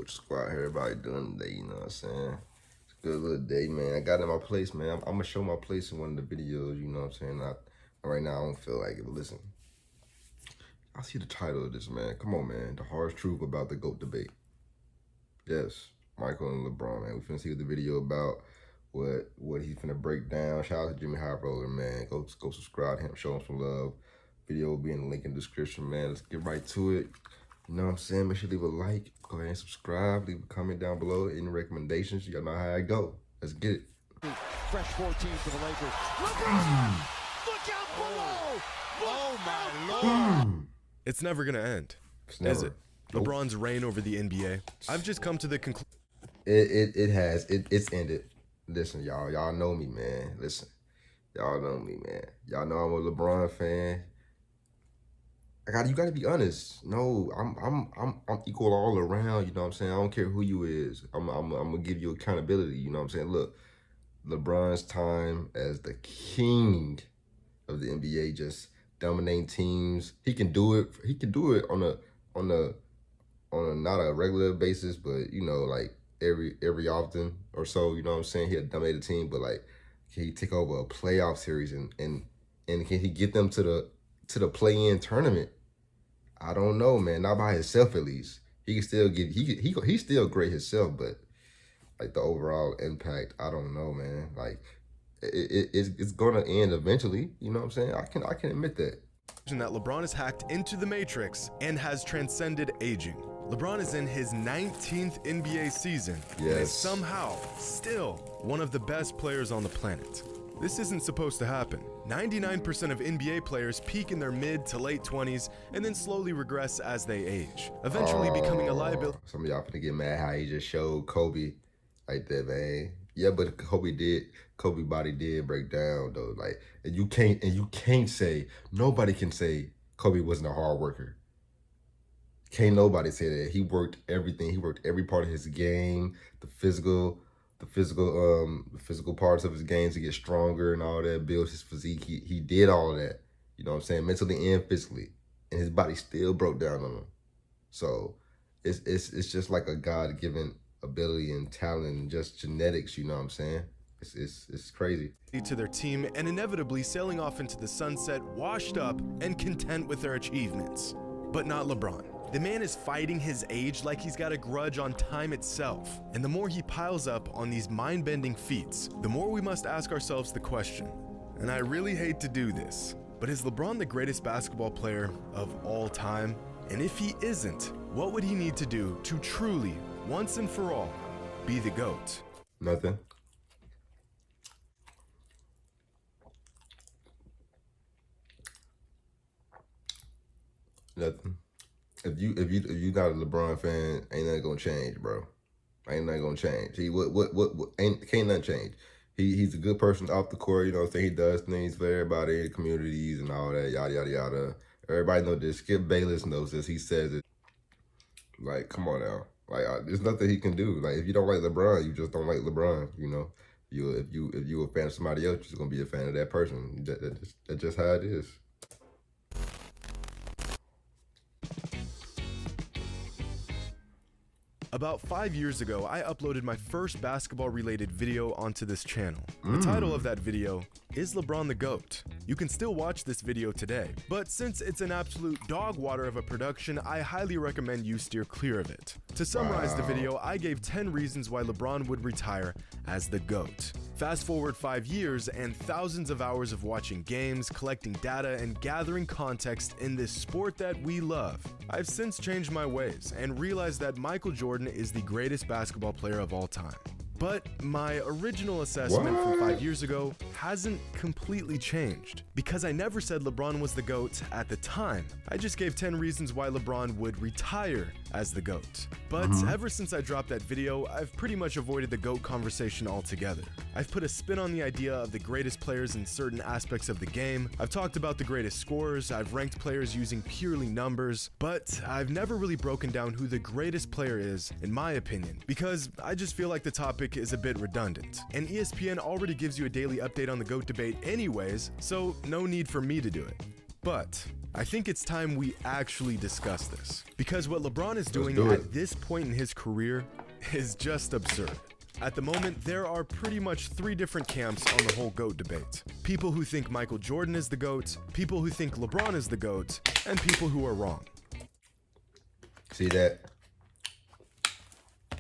What squad everybody doing today, you know what I'm saying? It's a good little day, man. I got in my place, man. I'm gonna show my place in one of the videos, you know what I'm saying? Right now, I don't feel like it, but listen. I see the title of this, man. Come on, man. The harsh truth about the GOAT debate. Yes, Michael and LeBron, man. We finna see what the video about, what he's finna break down. Shout out to Jimmy High Roller, man. Go subscribe to him, show him some love. Video will be in the link in the description, man. Let's get right to it. You know what I'm saying? Make sure you leave a like. Go ahead and subscribe. Leave a comment down below. Any recommendations? You all know how I go. Let's get it. Fresh 14 for the Lakers. LeBron! Look out below! Oh my Lord! It's never gonna end, Never. is it? Nope. LeBron's reign over the NBA. I've just come to the conclusion. It's ended. Listen, y'all know me, man. Listen, y'all know me, man. Y'all know I'm a LeBron fan. You gotta be honest. No, I'm equal all around. You know what I'm saying? I don't care who you is. I'm gonna give you accountability. You know what I'm saying? Look, LeBron's time as the king of the NBA, just dominating teams. He can do it. He can do it on a not a regular basis, but you know, like every often or so. You know what I'm saying? He'll dominate a team, but like, can he take over a playoff series and can he get them to the play-in tournament? I don't know, man. Not by himself, at least. He can still give. He's still great himself, but like the overall impact, I don't know, man. Like it's gonna end eventually. You know what I'm saying? I can admit that. That LeBron is hacked into the Matrix and has transcended aging. LeBron is in his 19th NBA season and is Yes. somehow still one of the best players on the planet. This isn't supposed to happen. 99% of NBA players peak in their mid to late 20s and then slowly regress as they age, eventually becoming a liability. Some of y'all finna get mad how he just showed Kobe like that, man. Yeah, but Kobe body did break down though. Like, and you can't say, nobody can say Kobe wasn't a hard worker. Can't nobody say that. He worked everything. He worked every part of his game, the physical parts of his game to get stronger and all that, build his physique. He did all of that. You know what I'm saying? Mentally and physically. And his body still broke down on him. So it's just like a God-given ability and talent and just genetics, you know what I'm saying? It's crazy. To their team and inevitably sailing off into the sunset, washed up and content with their achievements. But not LeBron. The man is fighting his age like he's got a grudge on time itself. And the more he piles up on these mind-bending feats, the more we must ask ourselves the question, and I really hate to do this, but is LeBron the greatest basketball player of all time? And if he isn't, what would he need to do to truly, once and for all, be the GOAT? Nothing. Nothing. If you not a LeBron fan, ain't nothing gonna change, bro. Ain't nothing gonna change. Can't nothing change. He's a good person off the court, you know what I'm saying? He does things for everybody in the communities and all that, yada yada yada. Everybody knows this. Skip Bayless knows this. He says it. Like, come on now. Like, there's nothing he can do. Like, if you don't like LeBron, you just don't like LeBron. You know, if you a fan of somebody else, you're just gonna be a fan of that person. That's just how it is. About 5 years ago, I uploaded my first basketball-related video onto this channel. The title of that video is LeBron the GOAT. You can still watch this video today, but since it's an absolute dog water of a production, I highly recommend you steer clear of it. To summarize the video, I gave 10 reasons why LeBron would retire as the GOAT. Fast forward 5 years and thousands of hours of watching games, collecting data, and gathering context in this sport that we love. I've since changed my ways and realized that Michael Jordan is the greatest basketball player of all time. But my original assessment from 5 years ago hasn't completely changed, because I never said LeBron was the GOAT at the time. I just gave 10 reasons why LeBron would retire as the GOAT. But ever since I dropped that video, I've pretty much avoided the GOAT conversation altogether. I've put a spin on the idea of the greatest players in certain aspects of the game. I've talked about the greatest scorers, I've ranked players using purely numbers, but I've never really broken down who the greatest player is, in my opinion, because I just feel like the topic is a bit redundant. And ESPN already gives you a daily update on the GOAT debate anyways, so no need for me to do it. But I think it's time we actually discuss this. Because what LeBron is doing do it. at this point in his career is just absurd. At the moment, there are pretty much 3 different camps on the whole GOAT debate. People who think Michael Jordan is the GOAT, people who think LeBron is the GOAT, and people who are wrong. See that?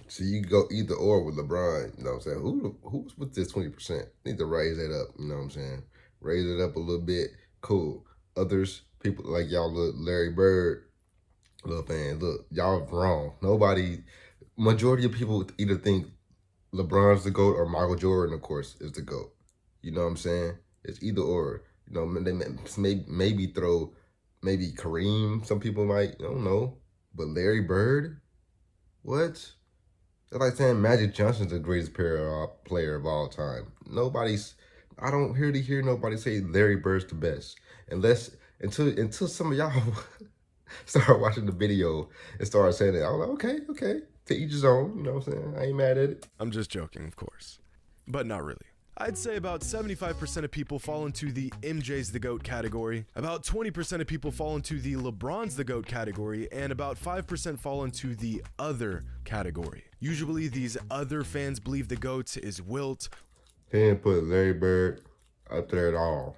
So you can go either or with LeBron. You know what I'm saying? Who's with this 20%? Need to raise that up. You know what I'm saying? Raise it up a little bit. Cool. Others, people like y'all, look, Larry Bird, little fan, look, y'all wrong. Majority of people either think LeBron's the GOAT or Michael Jordan, of course, is the GOAT. You know what I'm saying? It's either or. You know, they maybe throw maybe Kareem. Some people might, I don't know. But Larry Bird? What? It's like saying Magic Johnson's the greatest player of all time. I don't hear nobody say Larry Bird's the best. Until some of y'all start watching the video and start saying it. I was like, okay. To each his own, you know what I'm saying? I ain't mad at it. I'm just joking, of course. But not really. I'd say about 75% of people fall into the MJ's the GOAT category, about 20% of people fall into the LeBron's the GOAT category, and about 5% fall into the other category. Usually these other fans believe the GOAT is Wilt, He didn't put Larry Bird up there at all.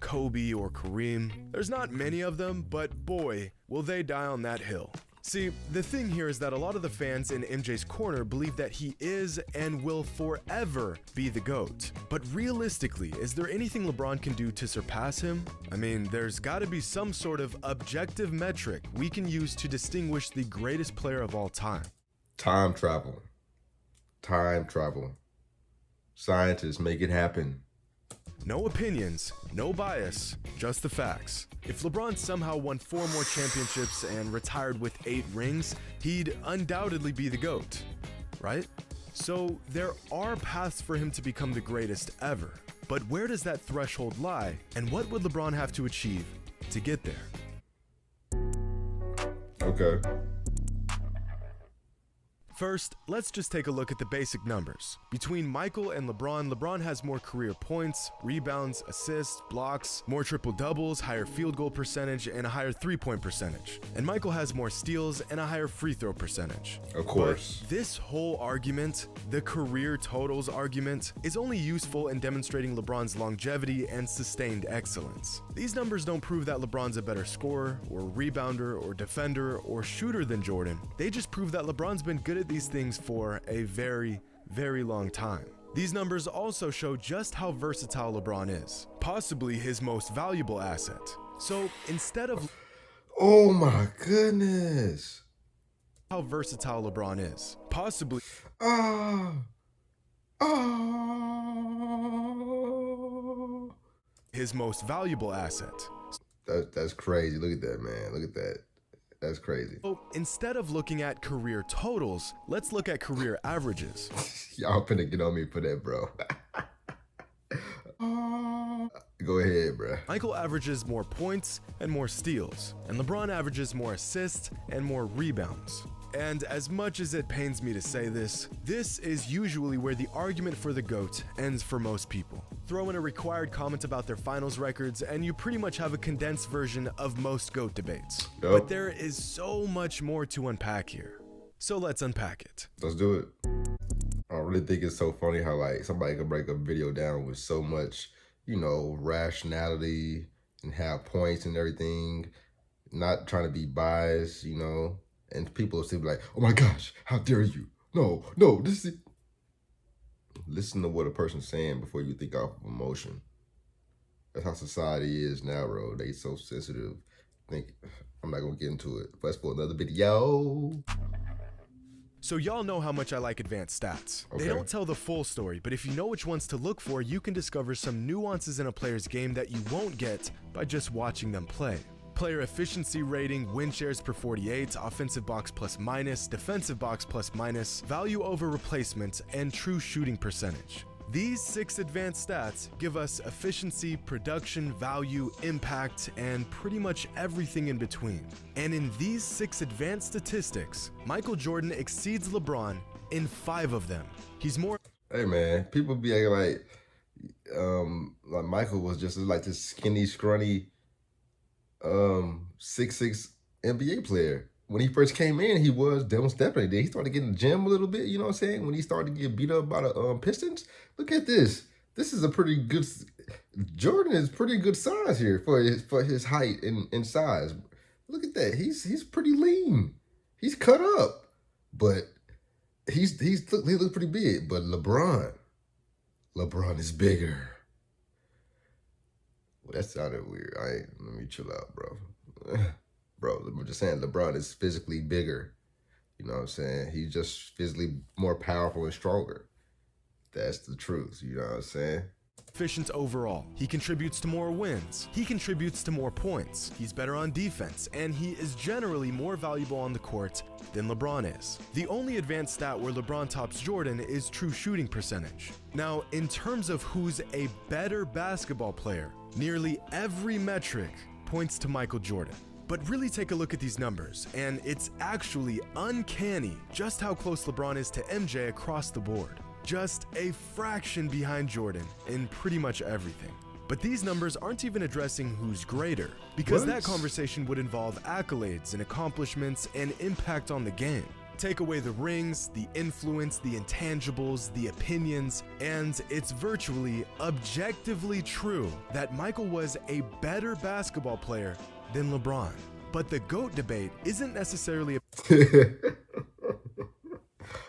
Kobe, or Kareem. There's not many of them, but boy, will they die on that hill. See, the thing here is that a lot of the fans in MJ's corner believe that he is and will forever be the GOAT. But realistically, is there anything LeBron can do to surpass him? I mean, there's gotta be some sort of objective metric we can use to distinguish the greatest player of all time. Time travel. Scientists make it happen. No opinions, no bias, just the facts. If LeBron somehow won 4 more championships and retired with 8 rings, he'd undoubtedly be the GOAT, right? So there are paths for him to become the greatest ever. But where does that threshold lie, and what would LeBron have to achieve to get there? Okay. First, let's just take a look at the basic numbers. Between Michael and LeBron, LeBron has more career points, rebounds, assists, blocks, more triple doubles, higher field goal percentage, and a higher 3-point percentage. And Michael has more steals and a higher free throw percentage. Of course. But this whole argument, the career totals argument, is only useful in demonstrating LeBron's longevity and sustained excellence. These numbers don't prove that LeBron's a better scorer, or rebounder, or defender, or shooter than Jordan. They just prove that LeBron's been good at these things for a very, very long time. These numbers also show just how versatile LeBron is, possibly his most valuable asset. So instead of Oh my goodness. how versatile LeBron is, possibly Oh. his most valuable asset. That's crazy. Look at that, man. Look at that. That's crazy. So instead of looking at career totals, let's look at career averages. Y'all finna get on me for that, bro. Go ahead, bro. Michael averages more points and more steals, and LeBron averages more assists and more rebounds. And as much as it pains me to say this, this is usually where the argument for the GOAT ends for most people. Throw in a required comment about their finals records and you pretty much have a condensed version of most GOAT debates. Yep. But there is so much more to unpack here. So let's unpack it. Let's do it. I really think it's so funny how like somebody can break a video down with so much, rationality and have points and everything, not trying to be biased, and people will still be like, oh my gosh, how dare you? No, this is... Listen to what a person's saying before you think off of emotion. That's how society is now, bro. They so sensitive. I'm not gonna get into it. That's for another video. So y'all know how much I like advanced stats. Okay. They don't tell the full story, but if you know which ones to look for, you can discover some nuances in a player's game that you won't get by just watching them play. Player efficiency rating, win shares per 48, offensive box plus minus, defensive box plus minus, value over replacement, and true shooting percentage. These 6 advanced stats give us efficiency, production, value, impact, and pretty much everything in between. And in these 6 advanced statistics, Michael Jordan exceeds LeBron in 5 of them. He's more... Hey man, people be acting like Michael was just like this skinny, scrawny 6'6" NBA player. When he first came in, he was most definitely did. He started getting in the gym a little bit, you know what I'm saying? When he started to get beat up by the Pistons. Look at this. This is a pretty good Jordan is pretty good size here for his height and size. Look at that. He's pretty lean. He's cut up. But he looks pretty big. But LeBron is bigger. Well, that sounded weird. Let me chill out, bro. Bro, I'm just saying LeBron is physically bigger. You know what I'm saying? He's just physically more powerful and stronger. That's the truth. You know what I'm saying? Efficient overall. He contributes to more wins. He contributes to more points. He's better on defense, and he is generally more valuable on the court than LeBron is. The only advanced stat where LeBron tops Jordan is true shooting percentage. Now, in terms of who's a better basketball player, nearly every metric points to Michael Jordan. But really take a look at these numbers, and it's actually uncanny just how close LeBron is to MJ across the board. Just a fraction behind Jordan in pretty much everything. But these numbers aren't even addressing who's greater, because that conversation would involve accolades and accomplishments and impact on the game. Take away the rings, the influence, the intangibles, the opinions, and it's virtually objectively true that Michael was a better basketball player than LeBron. But the GOAT debate isn't necessarily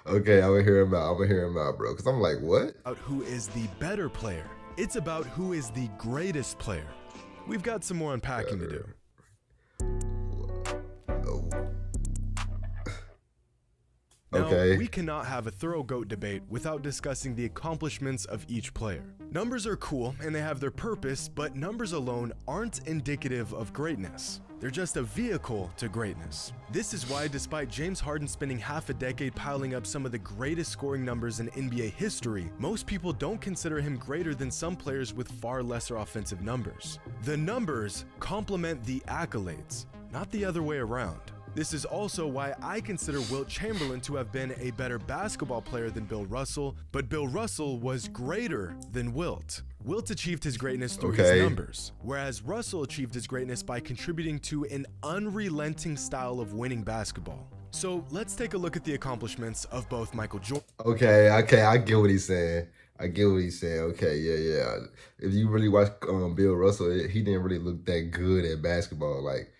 Okay, I'm gonna hear him out, bro. Because I'm like, what? about who is the better player. It's about who is the greatest player. We've got some more unpacking to do. Okay. Now, we cannot have a thorough GOAT debate without discussing the accomplishments of each player. Numbers are cool and they have their purpose, but numbers alone aren't indicative of greatness. They're just a vehicle to greatness. This is why, despite James Harden spending half a decade piling up some of the greatest scoring numbers in NBA history, most people don't consider him greater than some players with far lesser offensive numbers. The numbers complement the accolades, not the other way around. This is also why I consider Wilt Chamberlain to have been a better basketball player than Bill Russell, but Bill Russell was greater than Wilt. Wilt achieved his greatness through his numbers, whereas Russell achieved his greatness by contributing to an unrelenting style of winning basketball. So let's take a look at the accomplishments of both Michael Jordan. Okay, I get what he's saying. Okay, yeah. If you really watch Bill Russell, he didn't really look that good at basketball, like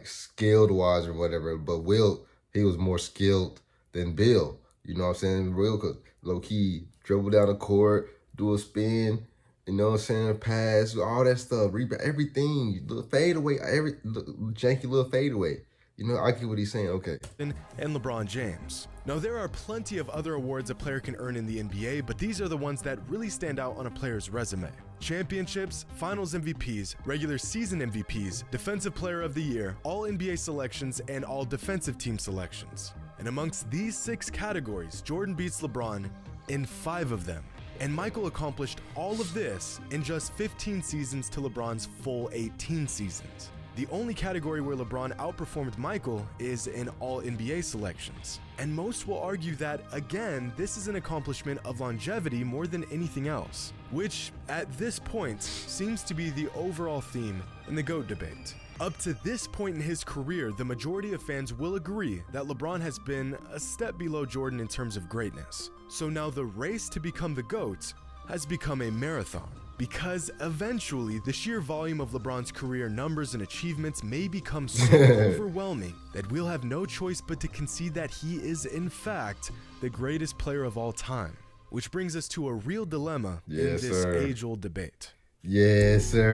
skilled wise or whatever. But Will, he was more skilled than Bill. You know what I'm saying? Real, cause low key dribble down the court, do a spin. You know what I'm saying? Pass, all that stuff, rebound, everything. Little fade away, janky little fade away. You know, I get what he's saying. Okay. And LeBron James. Now, there are plenty of other awards a player can earn in the NBA, but these are the ones that really stand out on a player's resume. Championships, Finals MVPs, regular season MVPs, Defensive Player of the Year, All NBA selections, and All Defensive Team selections. And amongst these 6 categories, Jordan beats LeBron in 5 of them. And Michael accomplished all of this in just 15 seasons to LeBron's full 18 seasons. The only category where LeBron outperformed Michael is in all NBA selections. And most will argue that, again, this is an accomplishment of longevity more than anything else, which, at this point, seems to be the overall theme in the GOAT debate. Up to this point in his career, the majority of fans will agree that LeBron has been a step below Jordan in terms of greatness. So now the race to become the GOAT has become a marathon. Because eventually, the sheer volume of LeBron's career numbers and achievements may become so overwhelming that we'll have no choice but to concede that he is, in fact, the greatest player of all time. Which brings us to a real dilemma in this age-old debate. Yes, sir.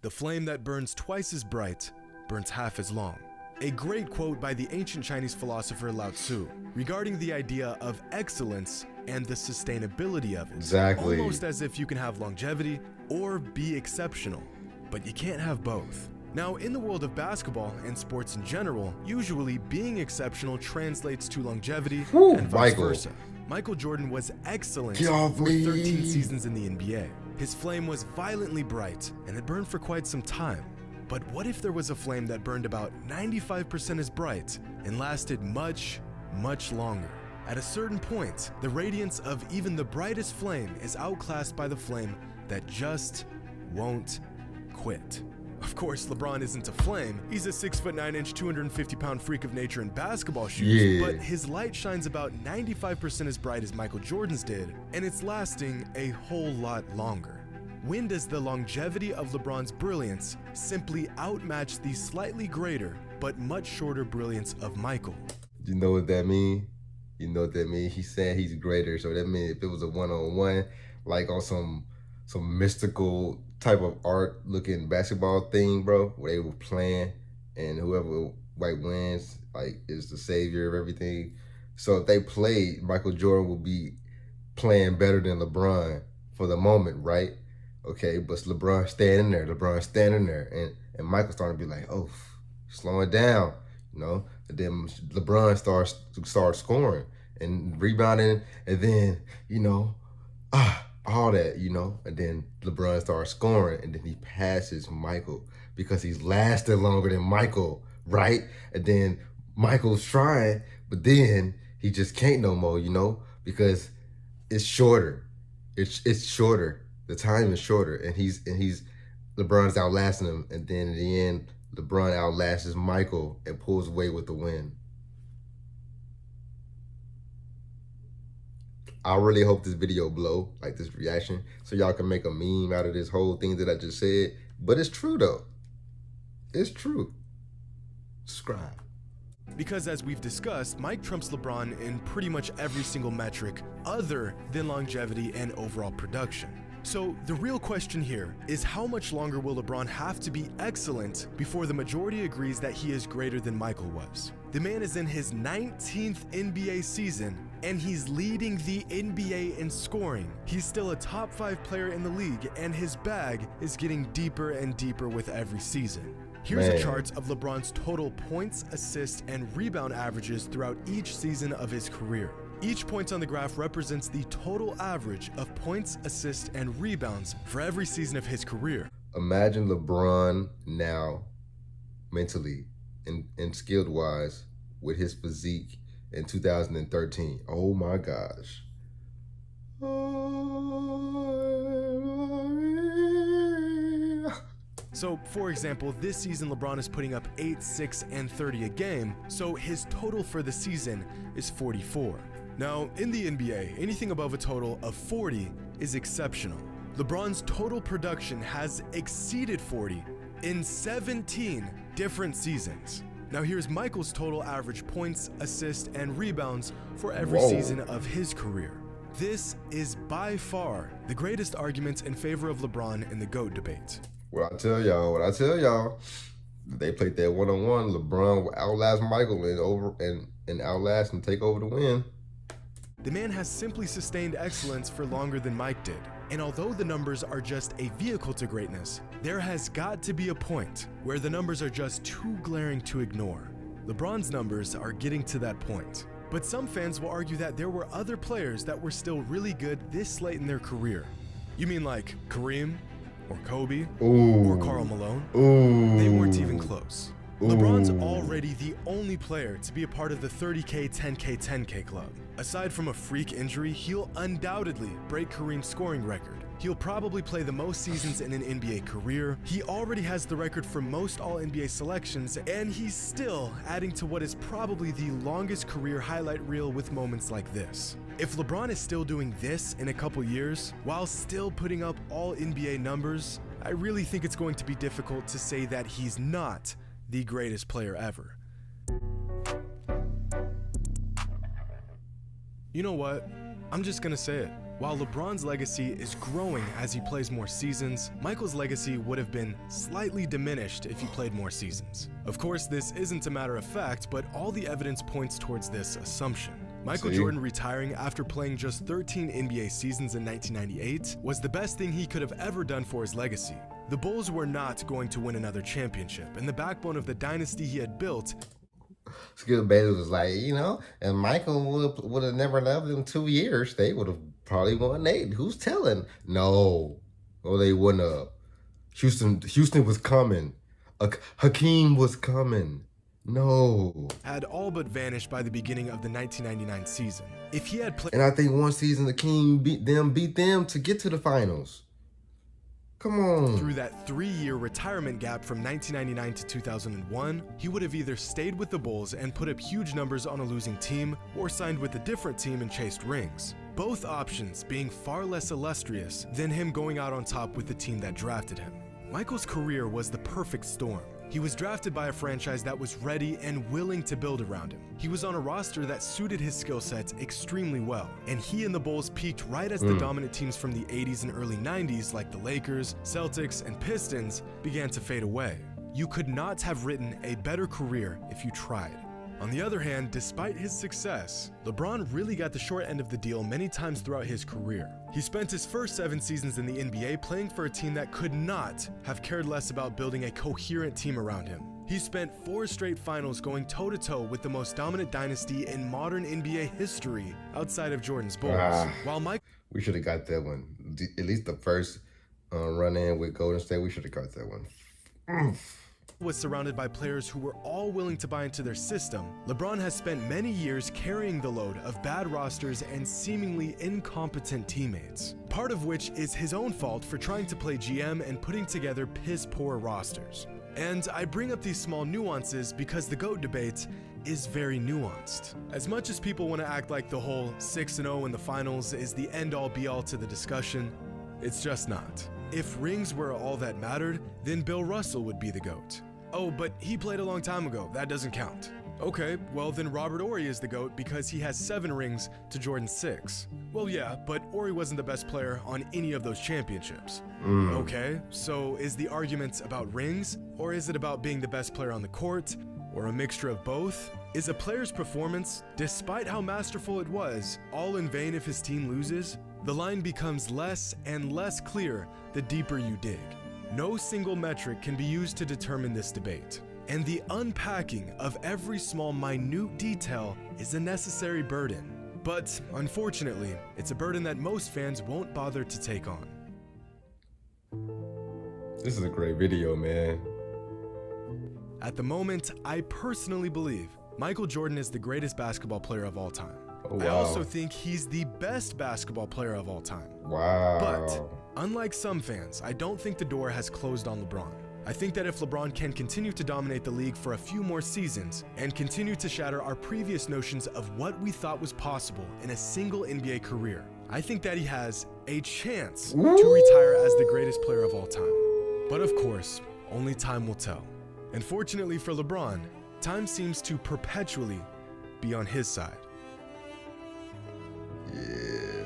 The flame that burns twice as bright burns half as long. A great quote by the ancient Chinese philosopher Lao Tzu regarding the idea of excellence and the sustainability of it. Exactly. Almost as if you can have longevity or be exceptional, but you can't have both. Now, in the world of basketball and sports in general, usually being exceptional translates to longevity and vice versa. Michael Jordan was excellent for 13 seasons in the NBA. His flame was violently bright and it burned for quite some time. But what if there was a flame that burned about 95% as bright and lasted much, much longer? At a certain point, the radiance of even the brightest flame is outclassed by the flame that just won't quit. Of course, LeBron isn't a flame. He's a 6'9", 250-pound freak of nature in basketball shoes, Yeah. but his light shines about 95% as bright as Michael Jordan's did, and it's lasting a whole lot longer. When does the longevity of LeBron's brilliance simply outmatch the slightly greater but much shorter brilliance of Michael? You know what that mean? You know what that mean? He's saying he's greater, so that means if it was a one-on-one, like on some mystical type of art looking basketball thing, bro, where they were playing and whoever wins, like, is the savior of everything. So if they played, Michael Jordan would be playing better than LeBron for the moment, right? Okay, but LeBron standing there, and Michael starting to be like, oh, slowing down, you know. And then LeBron starts scoring and rebounding, and then, you know, all that, you know. And then LeBron starts scoring, and then he passes Michael because he's lasted longer than Michael, right? And then Michael's trying, but then he just can't no more, you know, because it's shorter. It's shorter. The time is shorter, and LeBron's outlasting him, and then in the end, LeBron outlasts Michael and pulls away with the win. I really hope this video blow, like this reaction, so y'all can make a meme out of this whole thing that I just said. But it's true though. It's true. Subscribe. Because as we've discussed, Mike trumps LeBron in pretty much every single metric other than longevity and overall production. So the real question here is, how much longer will LeBron have to be excellent before the majority agrees that he is greater than Michael was? The man is in his 19th NBA season, and he's leading the NBA in scoring. He's still a top 5 player in the league, and his bag is getting deeper and deeper with every season. Here's a chart of LeBron's total points, assists, and rebound averages throughout each season of his career. Each point on the graph represents the total average of points, assists, and rebounds for every season of his career. Imagine LeBron now, mentally and skilled wise, with his physique in 2013. Oh my gosh. So, for example, this season LeBron is putting up 8, 6, and 30 a game, so his total for the season is 44. Now, in the NBA, anything above a total of 40 is exceptional. LeBron's total production has exceeded 40 in 17 different seasons. Now here's Michael's total average points, assists, and rebounds for every season of his career. This is by far the greatest argument in favor of LeBron in the GOAT debate. What I tell y'all, they played that one-on-one, LeBron will outlast Michael and outlast and take over the win. The man has simply sustained excellence for longer than Mike did. And although the numbers are just a vehicle to greatness, there has got to be a point where the numbers are just too glaring to ignore. LeBron's numbers are getting to that point. But some fans will argue that there were other players that were still really good this late in their career. You mean like Kareem, or Kobe, or Karl Malone? They weren't even close. LeBron's already the only player to be a part of the 30K, 10K, 10K club. Aside from a freak injury, he'll undoubtedly break Kareem's scoring record. He'll probably play the most seasons in an NBA career. He already has the record for most All-NBA selections, and he's still adding to what is probably the longest career highlight reel with moments like this. If LeBron is still doing this in a couple years, while still putting up All-NBA numbers, I really think it's going to be difficult to say that he's not the greatest player ever. You know what? I'm just gonna say it. While LeBron's legacy is growing as he plays more seasons, Michael's legacy would have been slightly diminished if he played more seasons. Of course, this isn't a matter of fact, but all the evidence points towards this assumption. Michael Jordan retiring after playing just 13 NBA seasons in 1998 was the best thing he could have ever done for his legacy. The Bulls were not going to win another championship, and the backbone of the dynasty he had built. Skip Bayless was like, you know, and Michael would have never left in 2 years. They would have probably won 8. Who's telling? No, they wouldn't have. Houston was coming. Hakeem was coming. No. Had all but vanished by the beginning of the 1999 season. If he had played, and I think one season the King beat them to get to the finals. Come on. Through that 3-year retirement gap from 1999 to 2001, he would have either stayed with the Bulls and put up huge numbers on a losing team, or signed with a different team and chased rings. Both options being far less illustrious than him going out on top with the team that drafted him. Michael's career was the perfect storm. He was drafted by a franchise that was ready and willing to build around him. He was on a roster that suited his skill sets extremely well, and he and the Bulls peaked right as the dominant teams from the 80s and early 90s like the Lakers, Celtics, and Pistons began to fade away. You could not have written a better career if you tried. On the other hand, despite his success, LeBron really got the short end of the deal many times throughout his career. He spent his first 7 seasons in the NBA playing for a team that could not have cared less about building a coherent team around him. He spent 4 straight finals going toe-to-toe with the most dominant dynasty in modern NBA history outside of Jordan's Bulls. While we should have got that one. At least the first run in with Golden State, we should have got that one. Was surrounded by players who were all willing to buy into their system, LeBron has spent many years carrying the load of bad rosters and seemingly incompetent teammates, part of which is his own fault for trying to play GM and putting together piss-poor rosters. And I bring up these small nuances because the GOAT debate is very nuanced. As much as people want to act like the whole 6-0 in the finals is the end-all be-all to the discussion, it's just not. If rings were all that mattered, then Bill Russell would be the GOAT. Oh, but he played a long time ago. That doesn't count. Okay, well then Robert Horry is the GOAT because he has 7 rings to Jordan's 6. Well, yeah, but Horry wasn't the best player on any of those championships. Okay, so is the argument about rings, or is it about being the best player on the court, or a mixture of both? Is a player's performance, despite how masterful it was, all in vain if his team loses? The line becomes less and less clear the deeper you dig. No single metric can be used to determine this debate, and the unpacking of every small minute detail is a necessary burden. But unfortunately, it's a burden that most fans won't bother to take on. This is a great video, man. At the moment, I personally believe Michael Jordan is the greatest basketball player of all time. Oh, wow. I also think he's the best basketball player of all time. Wow. But unlike some fans, I don't think the door has closed on LeBron. I think that if LeBron can continue to dominate the league for a few more seasons and continue to shatter our previous notions of what we thought was possible in a single NBA career, I think that he has a chance to retire as the greatest player of all time. But of course, only time will tell. And fortunately for LeBron, time seems to perpetually be on his side. Yeah.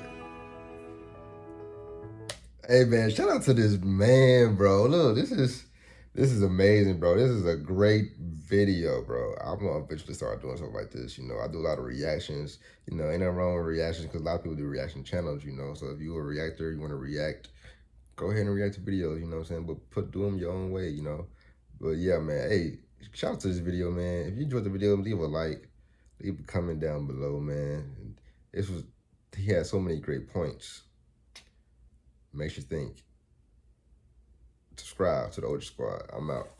Hey man, shout out to this man, bro. Look, this is amazing, bro. This is a great video, bro. I'm gonna eventually start doing something like this. You know, I do a lot of reactions. You know, ain't nothing wrong with reactions because a lot of people do reaction channels. You know, so if you're a reactor, you want to react, go ahead and react to videos. You know what I'm saying? But do them your own way. You know. But yeah, man. Hey, shout out to this video, man. If you enjoyed the video, leave a like, leave a comment down below, man. He had so many great points. Makes you think. Subscribe to the Older Squad. I'm out.